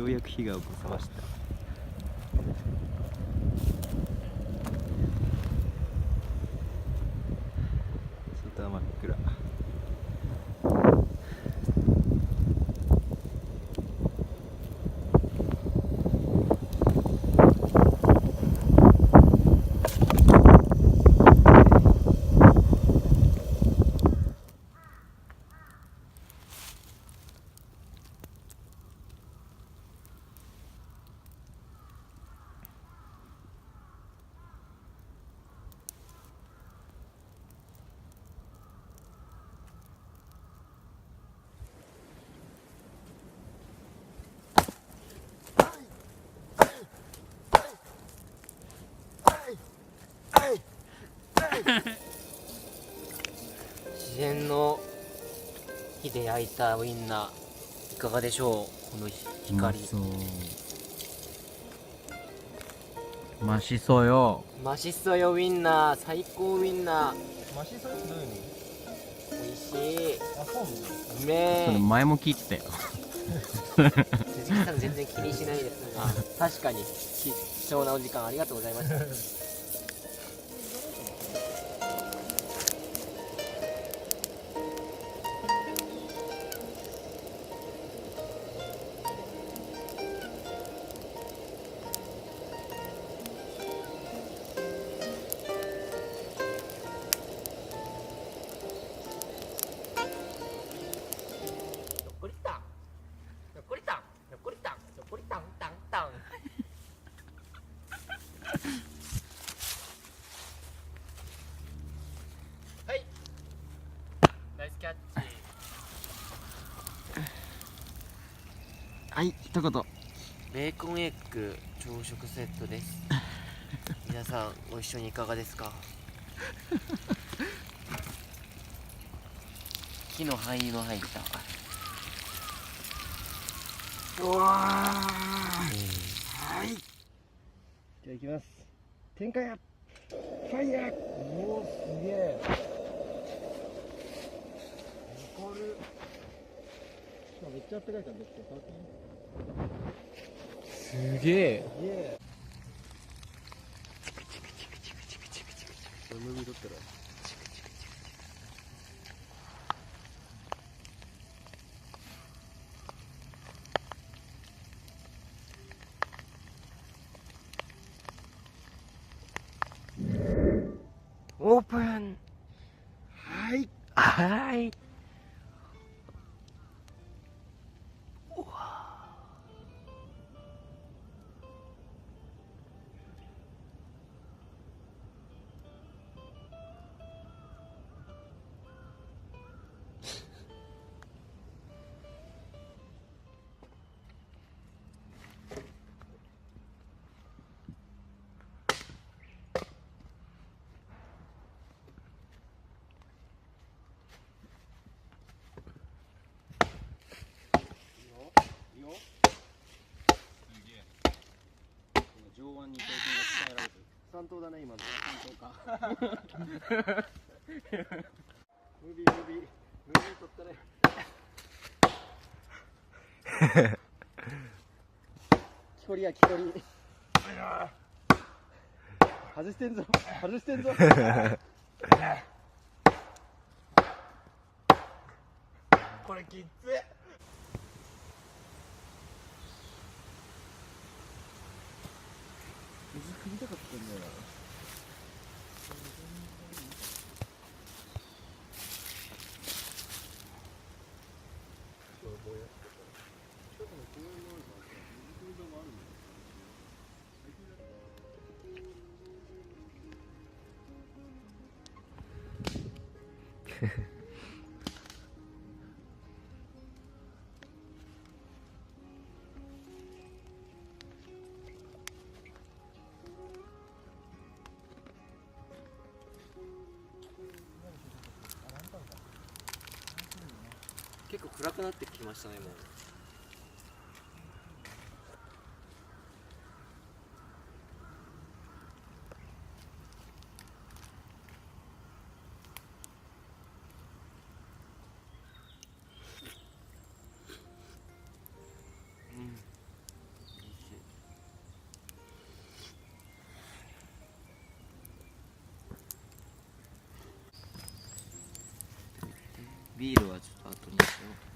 ようやく火が起こせました。外は真っ暗。自然の火で焼いたウインナーいかがでしょう。この光マシソよ。マシソよウインナー、最高ウインナー。マシソってどういう意味？美味しい。あ、そうなの？うめえ。前も切ったよ。藤木さん全然気にしないですね。確かに貴重なお時間ありがとうございました。はい、ナイスキャッチ。はい、一言。ベーコンエッグ朝食セットです。皆さんご一緒にいかがですか？木の灰の入った。うわー、はい。じゃあ行きます。展開や。ファイヤー。おお、すげえ。残る。めっちゃあったかいからですけど、すげえ。すげえ。ムービー撮ったら。オープン。はい。はい。上腕二頭筋が鍛えられてる。三頭だね今の。三頭か。ムービー撮ったね。木こりや木こり。外してんぞ。これきっつい。水汲みたかったんだよ。結構暗くなってきましたねもう。ビールはちょっと後にしよう。